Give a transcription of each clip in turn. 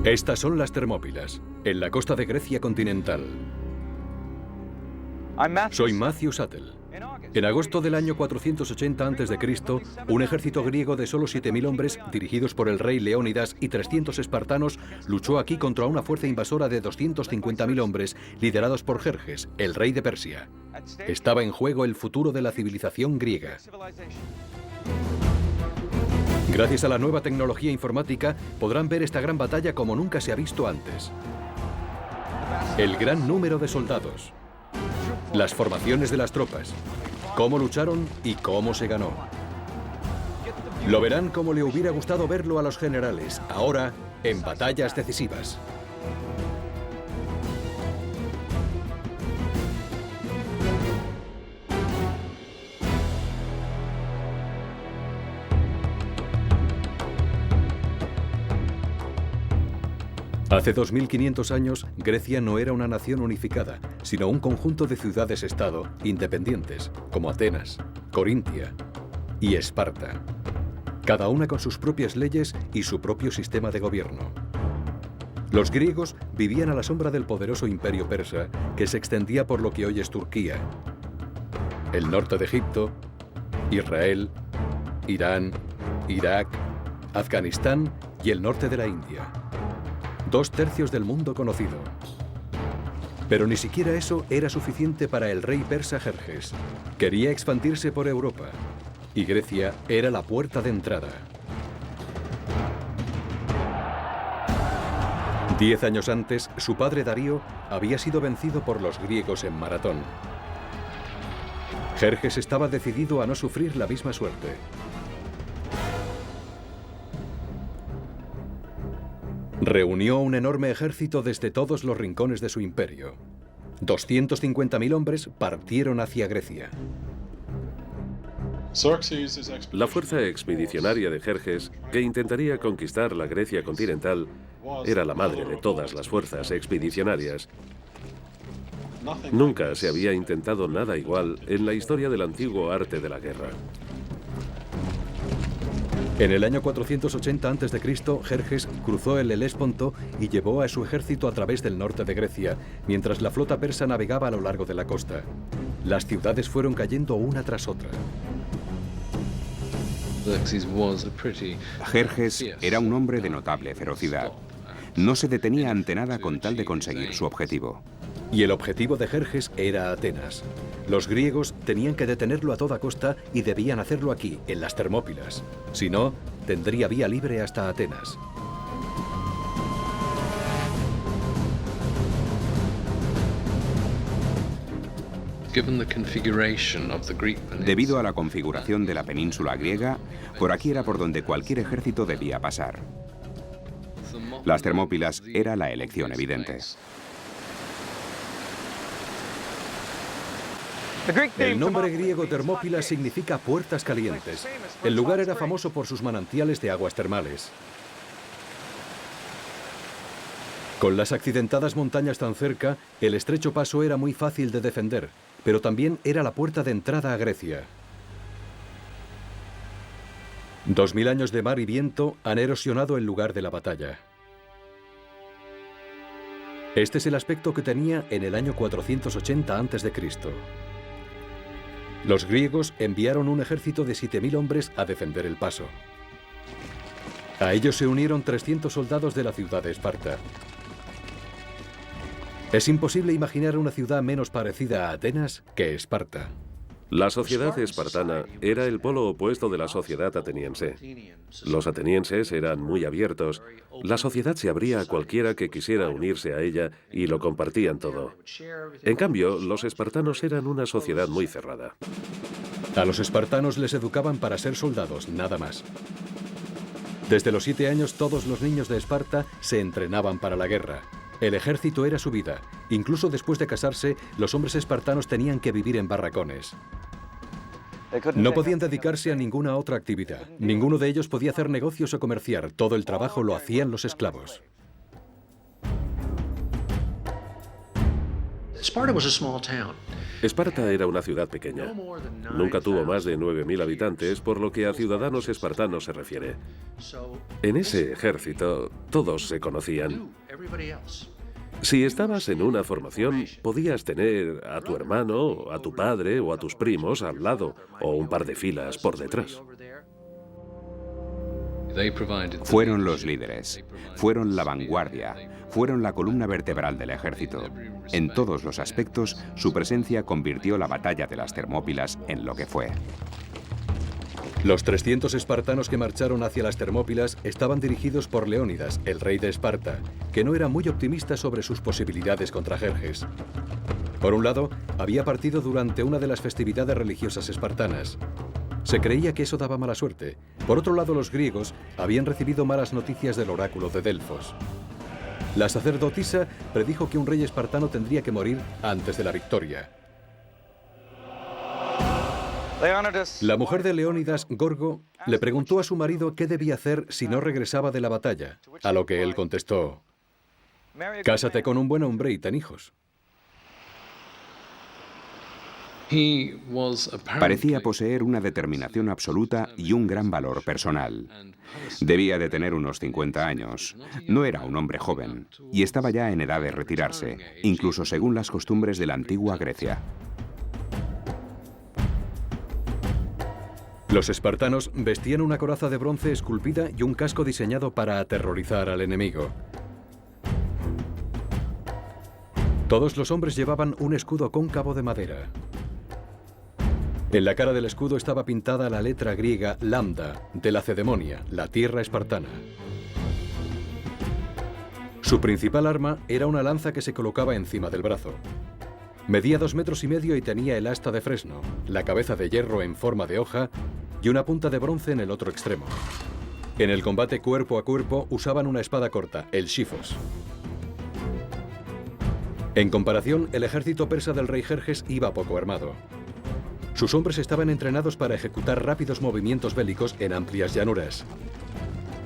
Estas son las Termópilas, en la costa de Grecia continental. Soy Matthew Sattel. En agosto del año 480 a.C., un ejército griego de solo 7.000 hombres, dirigidos por el rey Leónidas y 300 espartanos, luchó aquí contra una fuerza invasora de 250.000 hombres, liderados por Jerjes, el rey de Persia. Estaba en juego el futuro de la civilización griega. Gracias a la nueva tecnología informática, podrán ver esta gran batalla como nunca se ha visto antes. El gran número de soldados, las formaciones de las tropas, cómo lucharon y cómo se ganó. Lo verán como le hubiera gustado verlo a los generales, ahora en batallas decisivas. Hace 2500 años, Grecia no era una nación unificada, sino un conjunto de ciudades-estado independientes, como Atenas, Corintia y Esparta, cada una con sus propias leyes y su propio sistema de gobierno. Los griegos vivían a la sombra del poderoso imperio persa, que se extendía por lo que hoy es Turquía, el norte de Egipto, Israel, Irán, Irak, Afganistán y el norte de la India. 2/3 del mundo conocido. Pero ni siquiera eso era suficiente para el rey persa Jerjes. Quería expandirse por Europa, y Grecia era la puerta de entrada. 10 años antes, su padre Darío había sido vencido por los griegos en Maratón. Jerjes estaba decidido a no sufrir la misma suerte. Reunió un enorme ejército desde todos los rincones de su imperio. 250.000 hombres partieron hacia Grecia. La fuerza expedicionaria de Jerjes, que intentaría conquistar la Grecia continental, era la madre de todas las fuerzas expedicionarias. Nunca se había intentado nada igual en la historia del antiguo arte de la guerra. En el año 480 a.C., Jerjes cruzó el Helesponto y llevó a su ejército a través del norte de Grecia, mientras la flota persa navegaba a lo largo de la costa. Las ciudades fueron cayendo una tras otra. Jerjes era un hombre de notable ferocidad. No se detenía ante nada con tal de conseguir su objetivo. Y el objetivo de Jerjes era Atenas. Los griegos tenían que detenerlo a toda costa y debían hacerlo aquí, en las Termópilas. Si no, tendría vía libre hasta Atenas. Debido a la configuración de la península griega, por aquí era por donde cualquier ejército debía pasar. Las Termópilas era la elección evidente. El nombre griego Termópilas significa puertas calientes. El lugar era famoso por sus manantiales de aguas termales. Con las accidentadas montañas tan cerca, el estrecho paso era muy fácil de defender, pero también era la puerta de entrada a Grecia. 2000 años de mar y viento han erosionado el lugar de la batalla. Este es el aspecto que tenía en el año 480 a.C. Los griegos enviaron un ejército de 7000 hombres a defender el paso. A ellos se unieron 300 soldados de la ciudad de Esparta. Es imposible imaginar una ciudad menos parecida a Atenas que Esparta. La sociedad espartana era el polo opuesto de la sociedad ateniense. Los atenienses eran muy abiertos. La sociedad se abría a cualquiera que quisiera unirse a ella y lo compartían todo. En cambio, los espartanos eran una sociedad muy cerrada. A los espartanos les educaban para ser soldados, nada más. Desde los 7 años, todos los niños de Esparta se entrenaban para la guerra. El ejército era su vida. Incluso después de casarse, los hombres espartanos tenían que vivir en barracones. No podían dedicarse a ninguna otra actividad. Ninguno de ellos podía hacer negocios o comerciar. Todo el trabajo lo hacían los esclavos. Esparta era una ciudad pequeña. Nunca tuvo más de 9.000 habitantes, por lo que a ciudadanos espartanos se refiere. En ese ejército, todos se conocían. Si estabas en una formación, podías tener a tu hermano, a tu padre o a tus primos al lado, o un par de filas por detrás. Fueron los líderes, fueron la vanguardia, fueron la columna vertebral del ejército. En todos los aspectos, su presencia convirtió la batalla de las Termópilas en lo que fue. Los 300 espartanos que marcharon hacia las Termópilas estaban dirigidos por Leónidas, el rey de Esparta, que no era muy optimista sobre sus posibilidades contra Jerjes. Por un lado, había partido durante una de las festividades religiosas espartanas. Se creía que eso daba mala suerte. Por otro lado, los griegos habían recibido malas noticias del oráculo de Delfos. La sacerdotisa predijo que un rey espartano tendría que morir antes de la victoria. La mujer de Leónidas, Gorgo, le preguntó a su marido qué debía hacer si no regresaba de la batalla, a lo que él contestó: «Cásate con un buen hombre y ten hijos». Parecía poseer una determinación absoluta y un gran valor personal. Debía de tener unos 50 años. No era un hombre joven y estaba ya en edad de retirarse, incluso según las costumbres de la antigua Grecia. Los espartanos vestían una coraza de bronce esculpida y un casco diseñado para aterrorizar al enemigo. Todos los hombres llevaban un escudo cóncavo de madera. En la cara del escudo estaba pintada la letra griega lambda, de Lacedemonia, la tierra espartana. Su principal arma era una lanza que se colocaba encima del brazo. Medía 2,5 metros y tenía el asta de fresno, la cabeza de hierro en forma de hoja y una punta de bronce en el otro extremo. En el combate cuerpo a cuerpo usaban una espada corta, el shifos. En comparación, el ejército persa del rey Jerjes iba poco armado. Sus hombres estaban entrenados para ejecutar rápidos movimientos bélicos en amplias llanuras.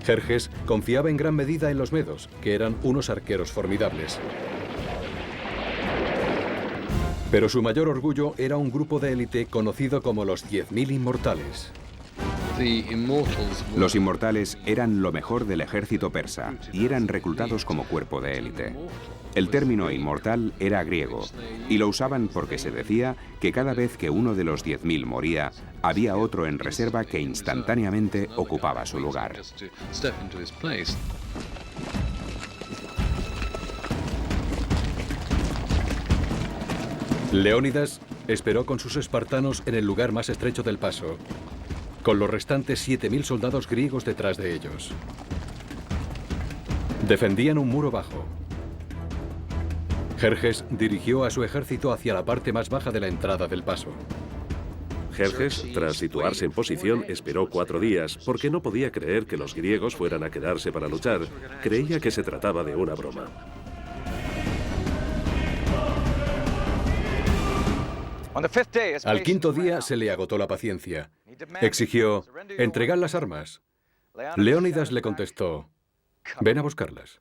Jerjes confiaba en gran medida en los medos, que eran unos arqueros formidables. Pero su mayor orgullo era un grupo de élite conocido como los 10.000 inmortales. Los inmortales eran lo mejor del ejército persa y eran reclutados como cuerpo de élite. El término inmortal era griego y lo usaban porque se decía que cada vez que uno de los 10.000 moría, había otro en reserva que instantáneamente ocupaba su lugar. Leónidas esperó con sus espartanos en el lugar más estrecho del paso, con los restantes 7.000 soldados griegos detrás de ellos. Defendían un muro bajo. Jerjes dirigió a su ejército hacia la parte más baja de la entrada del paso. Jerjes, tras situarse en posición, esperó 4 días, porque no podía creer que los griegos fueran a quedarse para luchar. Creía que se trataba de una broma. Al 5.º día se le agotó la paciencia. Exigió: «Entregad las armas». Leónidas le contestó: «Ven a buscarlas».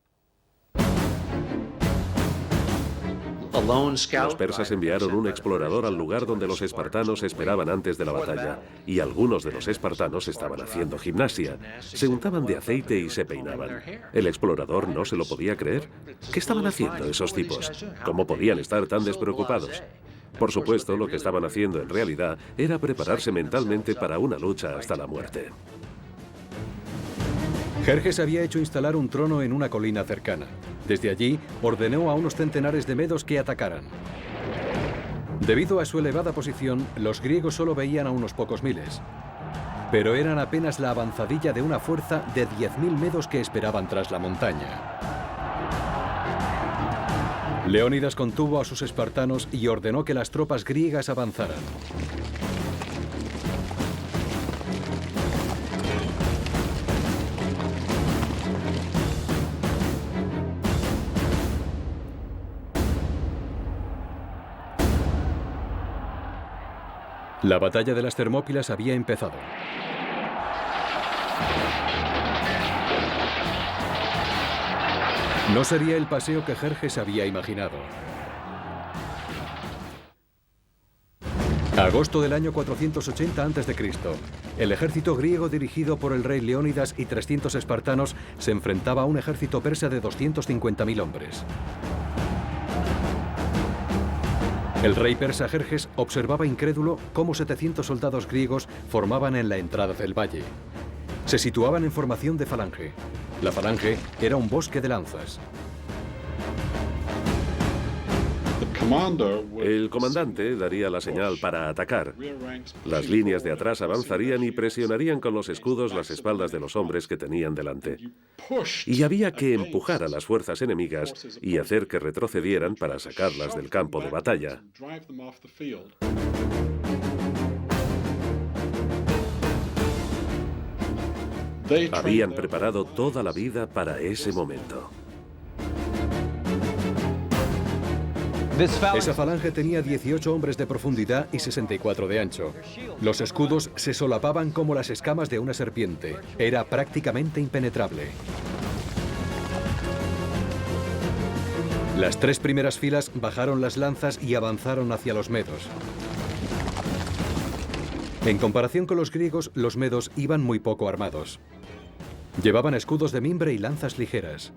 Los persas enviaron un explorador al lugar donde los espartanos esperaban antes de la batalla, y algunos de los espartanos estaban haciendo gimnasia. Se untaban de aceite y se peinaban. El explorador no se lo podía creer. ¿Qué estaban haciendo esos tipos? ¿Cómo podían estar tan despreocupados? Por supuesto, lo que estaban haciendo en realidad era prepararse mentalmente para una lucha hasta la muerte. Jerjes había hecho instalar un trono en una colina cercana. Desde allí, ordenó a unos centenares de medos que atacaran. Debido a su elevada posición, los griegos solo veían a unos pocos miles. Pero eran apenas la avanzadilla de una fuerza de 10.000 medos que esperaban tras la montaña. Leónidas contuvo a sus espartanos y ordenó que las tropas griegas avanzaran. La batalla de las Termópilas había empezado. No sería el paseo que Jerjes había imaginado. Agosto del año 480 a.C. El ejército griego dirigido por el rey Leónidas y 300 espartanos se enfrentaba a un ejército persa de 250.000 hombres. El rey persa Jerjes observaba incrédulo cómo 700 soldados griegos formaban en la entrada del valle. Se situaban en formación de falange. La falange era un bosque de lanzas. El comandante daría la señal para atacar. Las líneas de atrás avanzarían y presionarían con los escudos las espaldas de los hombres que tenían delante. Y había que empujar a las fuerzas enemigas y hacer que retrocedieran para sacarlas del campo de batalla. Habían preparado toda la vida para ese momento. Esa falange tenía 18 hombres de profundidad y 64 de ancho. Los escudos se solapaban como las escamas de una serpiente. Era prácticamente impenetrable. Las 3 primeras filas bajaron las lanzas y avanzaron hacia los medos. En comparación con los griegos, los medos iban muy poco armados. Llevaban escudos de mimbre y lanzas ligeras.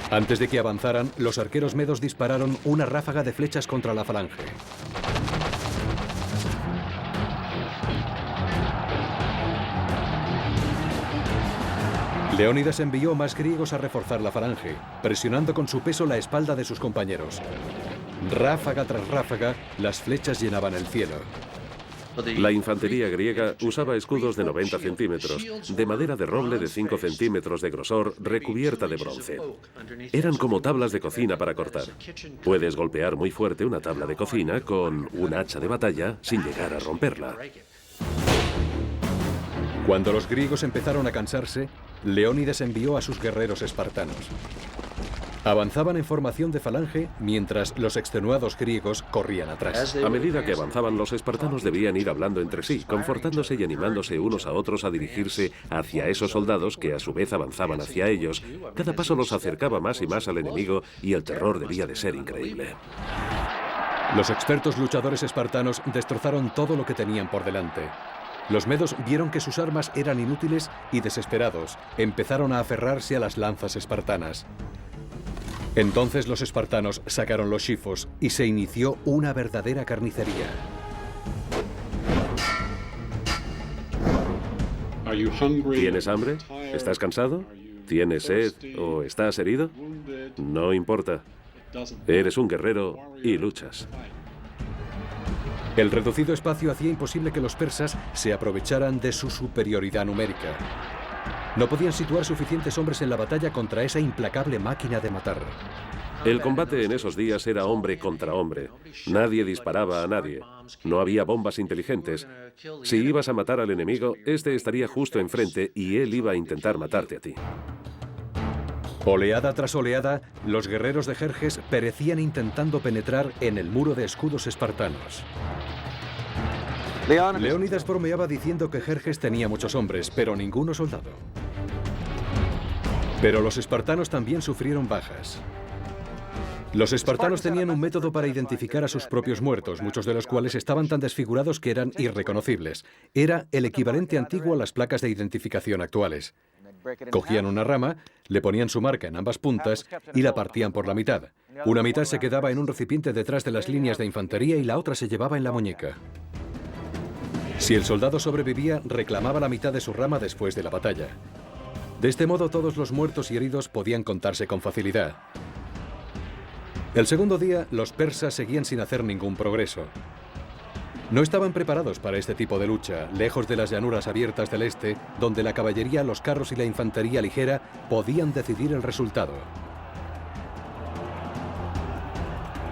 Antes de que avanzaran, los arqueros medos dispararon una ráfaga de flechas contra la falange. Leónidas envió más griegos a reforzar la falange, presionando con su peso la espalda de sus compañeros. Ráfaga tras ráfaga, las flechas llenaban el cielo. La infantería griega usaba escudos de 90 centímetros, de madera de roble de 5 centímetros de grosor, recubierta de bronce. Eran como tablas de cocina para cortar. Puedes golpear muy fuerte una tabla de cocina con un hacha de batalla sin llegar a romperla. Cuando los griegos empezaron a cansarse, Leónidas envió a sus guerreros espartanos. Avanzaban en formación de falange mientras los extenuados griegos corrían atrás. A medida que avanzaban, los espartanos debían ir hablando entre sí, confortándose y animándose unos a otros a dirigirse hacia esos soldados que a su vez avanzaban hacia ellos. Cada paso los acercaba más y más al enemigo y el terror debía de ser increíble. Los expertos luchadores espartanos destrozaron todo lo que tenían por delante. Los medos vieron que sus armas eran inútiles y, desesperados, empezaron a aferrarse a las lanzas espartanas. Entonces los espartanos sacaron los xifos y se inició una verdadera carnicería. ¿Tienes hambre? ¿Estás cansado? ¿Tienes sed o estás herido? No importa. Eres un guerrero y luchas. El reducido espacio hacía imposible que los persas se aprovecharan de su superioridad numérica. No podían situar suficientes hombres en la batalla contra esa implacable máquina de matar. El combate en esos días era hombre contra hombre. Nadie disparaba a nadie. No había bombas inteligentes. Si ibas a matar al enemigo, este estaría justo enfrente y él iba a intentar matarte a ti. Oleada tras oleada, los guerreros de Jerjes perecían intentando penetrar en el muro de escudos espartanos. Leónidas bromeaba diciendo que Jerjes tenía muchos hombres, pero ninguno soldado. Pero los espartanos también sufrieron bajas. Los espartanos tenían un método para identificar a sus propios muertos, muchos de los cuales estaban tan desfigurados que eran irreconocibles. Era el equivalente antiguo a las placas de identificación actuales. Cogían una rama, le ponían su marca en ambas puntas y la partían por la mitad. Una mitad se quedaba en un recipiente detrás de las líneas de infantería y la otra se llevaba en la muñeca. Si el soldado sobrevivía, reclamaba la mitad de su rama después de la batalla. De este modo, todos los muertos y heridos podían contarse con facilidad. El segundo día, los persas seguían sin hacer ningún progreso. No estaban preparados para este tipo de lucha, lejos de las llanuras abiertas del este, donde la caballería, los carros y la infantería ligera podían decidir el resultado.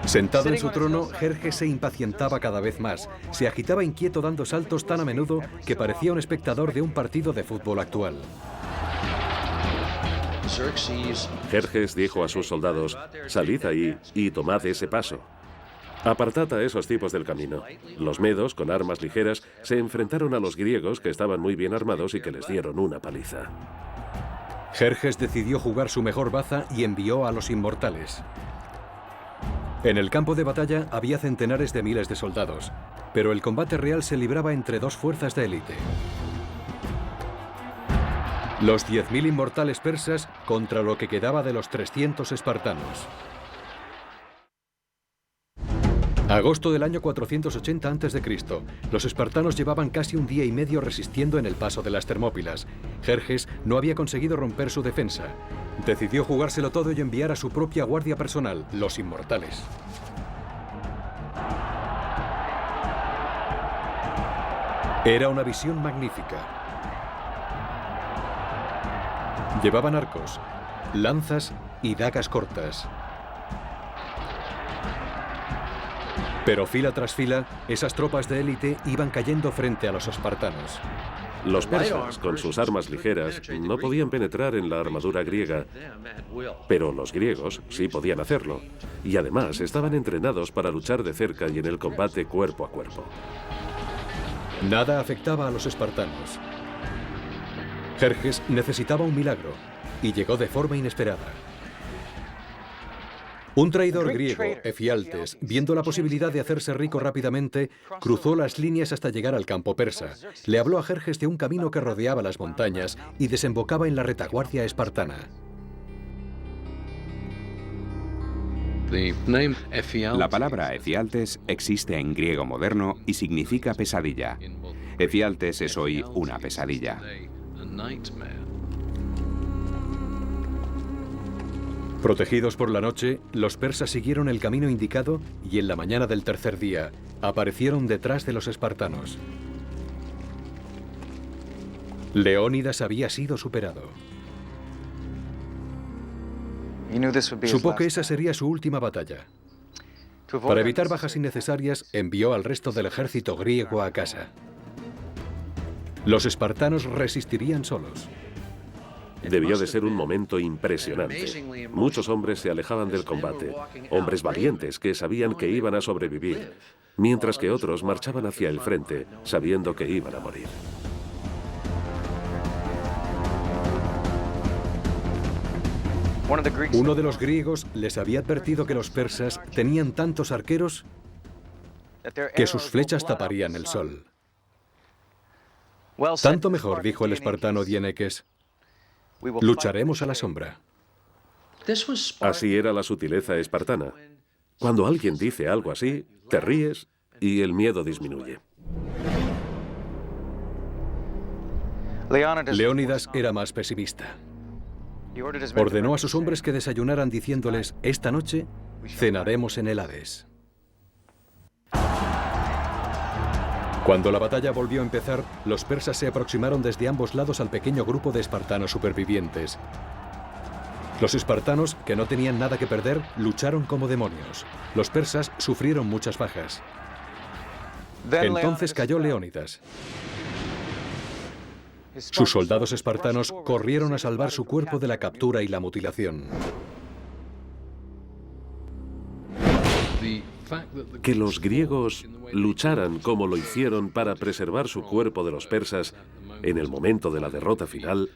Sentado en su trono, Jerjes se impacientaba cada vez más. Se agitaba inquieto dando saltos tan a menudo que parecía un espectador de un partido de fútbol actual. Jerjes dijo a sus soldados: «Salid ahí y tomad ese paso. Apartad a esos tipos del camino». Los medos, con armas ligeras, se enfrentaron a los griegos, que estaban muy bien armados y que les dieron una paliza. Jerjes decidió jugar su mejor baza y envió a los inmortales. En el campo de batalla había centenares de miles de soldados, pero el combate real se libraba entre dos fuerzas de élite. Los 10.000 inmortales persas contra lo que quedaba de los 300 espartanos. Agosto del año 480 a.C. Los espartanos llevaban casi un día y medio resistiendo en el paso de las Termópilas. Jerjes no había conseguido romper su defensa. Decidió jugárselo todo y enviar a su propia guardia personal, los inmortales. Era una visión magnífica. Llevaban arcos, lanzas y dagas cortas. Pero fila tras fila, esas tropas de élite iban cayendo frente a los espartanos. Los persas, con sus armas ligeras, no podían penetrar en la armadura griega, pero los griegos sí podían hacerlo, y además estaban entrenados para luchar de cerca y en el combate cuerpo a cuerpo. Nada afectaba a los espartanos. Jerjes necesitaba un milagro, y llegó de forma inesperada. Un traidor griego, Efialtes, viendo la posibilidad de hacerse rico rápidamente, cruzó las líneas hasta llegar al campo persa. Le habló a Jerjes de un camino que rodeaba las montañas y desembocaba en la retaguardia espartana. La palabra Efialtes existe en griego moderno y significa pesadilla. Efialtes es hoy una pesadilla. Protegidos por la noche, los persas siguieron el camino indicado y en la mañana del tercer día aparecieron detrás de los espartanos. Leónidas había sido superado. Supo que esa sería su última batalla. Para evitar bajas innecesarias, envió al resto del ejército griego a casa. Los espartanos resistirían solos. Debió de ser un momento impresionante. Muchos hombres se alejaban del combate, hombres valientes que sabían que iban a sobrevivir, mientras que otros marchaban hacia el frente, sabiendo que iban a morir. Uno de los griegos les había advertido que los persas tenían tantos arqueros que sus flechas taparían el sol. Tanto mejor, dijo el espartano Dieneques. Lucharemos a la sombra. Así era la sutileza espartana. Cuando alguien dice algo así, te ríes y el miedo disminuye. Leónidas era más pesimista. Ordenó a sus hombres que desayunaran diciéndoles: esta noche cenaremos en el Hades. Cuando la batalla volvió a empezar, los persas se aproximaron desde ambos lados al pequeño grupo de espartanos supervivientes. Los espartanos, que no tenían nada que perder, lucharon como demonios. Los persas sufrieron muchas bajas. Entonces cayó Leónidas. Sus soldados espartanos corrieron a salvar su cuerpo de la captura y la mutilación. Que los griegos lucharan como lo hicieron para preservar su cuerpo de los persas en el momento de la derrota final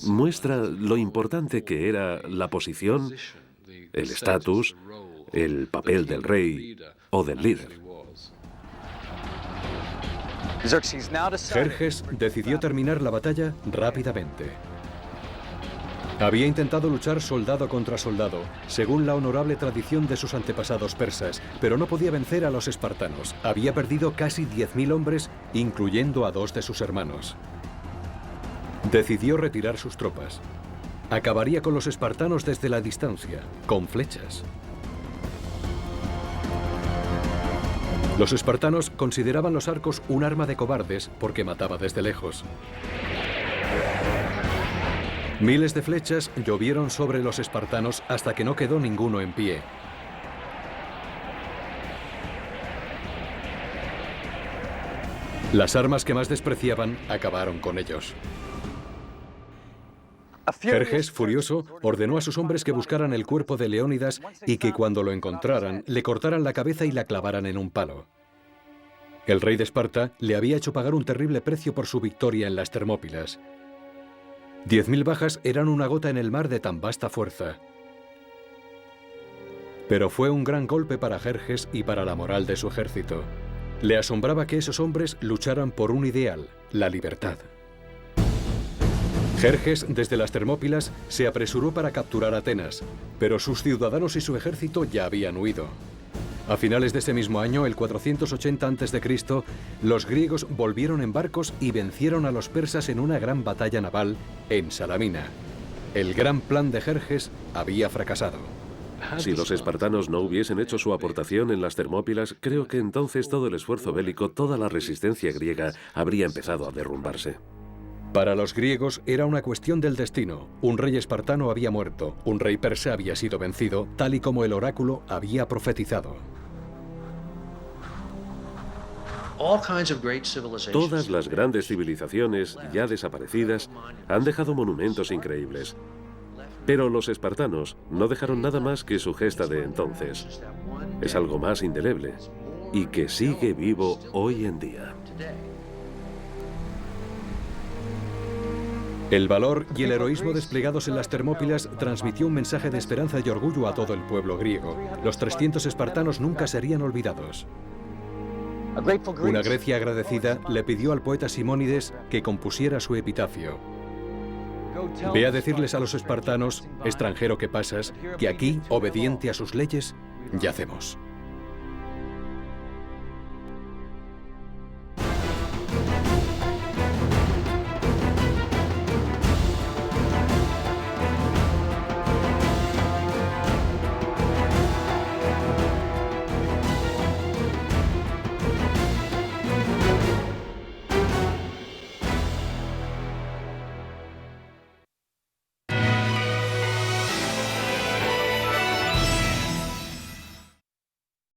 muestra lo importante que era la posición, el estatus, el papel del rey o del líder. Jerjes decidió terminar la batalla rápidamente. Había intentado luchar soldado contra soldado, según la honorable tradición de sus antepasados persas, pero no podía vencer a los espartanos. Había perdido casi 10.000 hombres, incluyendo a 2 de sus hermanos. Decidió retirar sus tropas. Acabaría con los espartanos desde la distancia, con flechas. Los espartanos consideraban los arcos un arma de cobardes porque mataba desde lejos. Miles de flechas llovieron sobre los espartanos hasta que no quedó ninguno en pie. Las armas que más despreciaban acabaron con ellos. Jerjes, furioso, ordenó a sus hombres que buscaran el cuerpo de Leónidas y que cuando lo encontraran, le cortaran la cabeza y la clavaran en un palo. El rey de Esparta le había hecho pagar un terrible precio por su victoria en las Termópilas. 10.000 bajas eran una gota en el mar de tan vasta fuerza. Pero fue un gran golpe para Jerjes y para la moral de su ejército. Le asombraba que esos hombres lucharan por un ideal, la libertad. Jerjes, desde las Termópilas, se apresuró para capturar Atenas, pero sus ciudadanos y su ejército ya habían huido. A finales de ese mismo año, el 480 a.C., los griegos volvieron en barcos y vencieron a los persas en una gran batalla naval en Salamina. El gran plan de Jerjes había fracasado. Si los espartanos no hubiesen hecho su aportación en las Termópilas, creo que entonces todo el esfuerzo bélico, toda la resistencia griega, habría empezado a derrumbarse. Para los griegos era una cuestión del destino. Un rey espartano había muerto, un rey persa había sido vencido, tal y como el oráculo había profetizado. Todas las grandes civilizaciones, ya desaparecidas, han dejado monumentos increíbles. Pero los espartanos no dejaron nada más que su gesta de entonces. Es algo más indeleble y que sigue vivo hoy en día. El valor y el heroísmo desplegados en las Termópilas transmitió un mensaje de esperanza y orgullo a todo el pueblo griego. Los 300 espartanos nunca serían olvidados. Una Grecia agradecida le pidió al poeta Simónides que compusiera su epitafio. Ve a decirles a los espartanos, extranjero que pasas, que aquí, obediente a sus leyes, yacemos.